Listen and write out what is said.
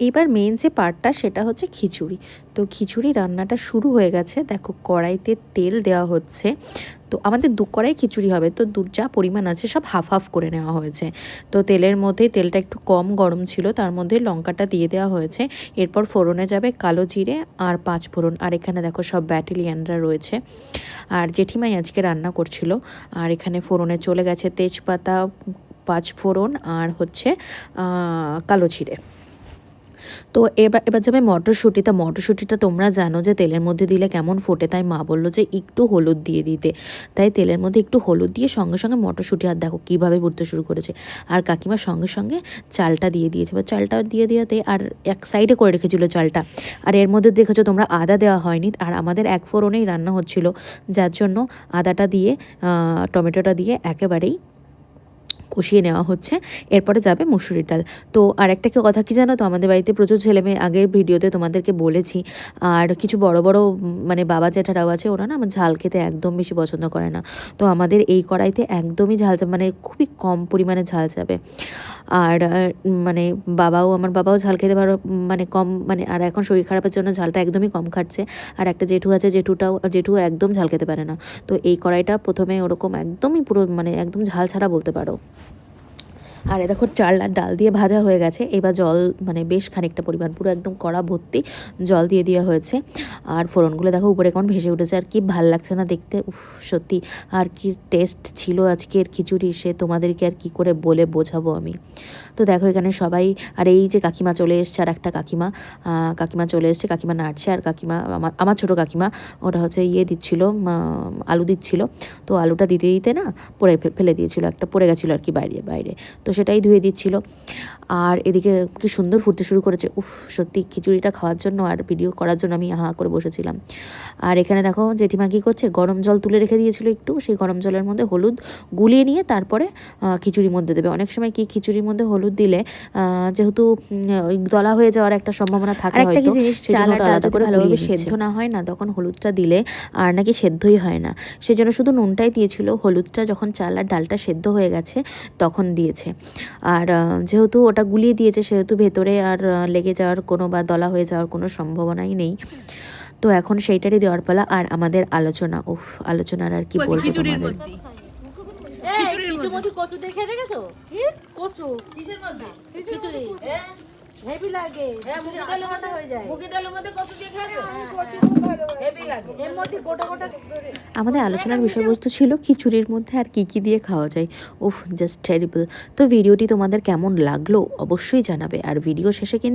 এবার মেন যে পার্টটা সেটা হচ্ছে খিচুড়ি। তো খিচুড়ি রান্নাটা শুরু হয়ে গেছে, দেখো কড়াইতে তেল দেওয়া হচ্ছে। তো আমাদের 2 কড়াই খিচুড়ি হবে, তো যা পরিমাণ আছে সব হাফ হাফ করে নেওয়া হয়েছে। তো তেলের মধ্যেই তেলটা একটু কম গরম ছিল, তার মধ্যে লঙ্কাটা দিয়ে দেওয়া হয়েছে। এরপর ফোড়নে যাবে কালো জিরে আর 5 ফোড়ন। আর এখানে দেখো সব ব্যাটালিয়ানরা রয়েছে, আর জেঠিমাই আজকে রান্না করছিল। আর এখানে ফোড়নে চলে গেছে তেজপাতা, 5 ফোড়ন আর হচ্ছে কালো জিরে। তো এবার এবার যাবে মটরশুঁটি। মটরশুঁটিটা তোমরা জানো যে তেলের মধ্যে দিলে কেমন ফোটে, তাই মা বললো যে একটু হলুদ দিয়ে দিতে। তাই তেলের মধ্যে একটু হলুদ দিয়ে সঙ্গে সঙ্গে মটরশুঁটি, আর দেখো কীভাবে ফুটতে শুরু করেছে। আর কাকিমার সঙ্গে সঙ্গে চালটা দিয়ে দিয়েছে, বা চালটা দিয়ে দেওয়াতে আর এক সাইডে করে রেখেছিলো চালটা। আর এর মধ্যে দেখেছো তোমরা আদা দেওয়া হয়নি, আর আমাদের এক ফোড়নেই রান্না হচ্ছিল, যার জন্য আদাটা দিয়ে টমেটোটা দিয়ে একেবারেই কষিয়ে নেওয়া হচ্ছে। এরপরে যাবে মুসুরির ডাল। তো আর একটা কথা কি জানো তো, আমাদের বাড়িতে প্রচুর ছেলেমেয়ে, আগের ভিডিওতে তোমাদেরকে বলেছি। আর কিছু বড় বড় মানে বাবা জ্যাঠারাও আছে, ওরা না আমার ঝাল খেতে একদম বেশি পছন্দ করে না। তো আমাদের এই কড়াইতে একদমই ঝাল মানে খুবই কম পরিমাণে ঝাল যাবে। আর মানে আমার বাবাও ঝাল খেতে পারো মানে কম, মানে আর এখন শরীর খারাপের জন্য ঝালটা একদমই কম খাচ্ছে। আর একটা জেঠু আছে, জেঠু একদম ঝাল খেতে পারে না। তো এই কড়াইটা প্রথমে ওরকম একদমই পুরো মানে একদম ঝাল ছাড়া বলতে পারো। আর দেখো চাল আর ডাল দিয়ে ভাজা হয়ে গেছে। এবার জল মানে বেশ খানিকটা পরিমাণ, পুরো একদম কড়া ভর্তি জল দিয়ে দেওয়া হয়েছে। আর ফোড়নগুলো দেখো উপরে কেমন ভেসে উঠেছে, আর কি ভাল লাগছে না দেখতে, উফ সত্যি। আর কি টেস্ট ছিল আজকের খিচুড়ি, সে তোমাদেরকে আর কি করে বলে বোঝাবো আমি। তো দেখো এখানে সবাই, আর এই যে কাকিমা চলে এসছে, আর একটা কাকিমা চলে এসছে, কাকিমা নাড়ছে। আর কাকিমা আমার ছোটো কাকিমা, ওটা হচ্ছে দিচ্ছিল, আলু দিচ্ছিল। তো আলুটা দিতে দিতে না ফেলে দিয়েছিল, একটা পড়ে গেছিলো আর কি বাইরে। তো সেটাই ধুয়ে দিচ্ছিল। আর এদিকে কি সুন্দর ফুটতে শুরু করেছে, উফ সত্যি। খিচুড়িটা খাওয়ার জন্য আর ভিডিও করার জন্য আমি হা করে বসেছিলাম। আর এখানে দেখো জেঠিমা কী করছে, গরম জল তুলে রেখে দিয়েছিল একটু, সেই গরম জলের মধ্যে হলুদ গুলিয়ে নিয়ে তারপরে খিচুড়ির মধ্যে দেবে। অনেক সময় কি খিচুড়ির মধ্যে হলুদ দিলে যেহেতু দলা হয়ে যাওয়ার একটা সম্ভাবনা থাকে, হয়তো চাল আর আলাদা করে ভালোভাবে সেদ্ধ না হয় না, তখন হলুদটা দিলে আর নাকি সেদ্ধই হয় না। সেজন্য শুধু নুনটাই দিয়েছিল, হলুদটা যখন চাল আর ডালটা সেদ্ধ হয়ে গেছে তখন দিয়েছে। আর যেহেতু ওটা গুলিয়ে দিয়েছে, সেহেতু ভেতরে আর লেগে যাওয়ার কোনো বা দলা হয়ে যাওয়ার কোনো সম্ভাবনাই নেই। তো এখন সেইটারই দেওয়ার পালা। আর আমাদের আলোচনা, আলোচনার আর কি বলবো তোমাদের। কচু দেখে দেখেছো? কচু কিসের মধ্যে? খিচুড়ি হেভি লাগে, মুগের ডালের মধ্যে হয়ে যায়। মুগের ডালের মধ্যে কচু দিয়ে খাবে, কচু খুব ভালো হেভি লাগে। এর মধ্যে গোটা গোটা আমাদের আলোচনার বিষয়বস্তু ছিল খিচুড়ির মধ্যে আর কি কি দিয়ে খাওয়া যায়। Just terrible. তো ভিডিওটি তোমাদের কেমন লাগলো অবশ্যই জানাবে। আর ভিডিও শেষে কিন্তু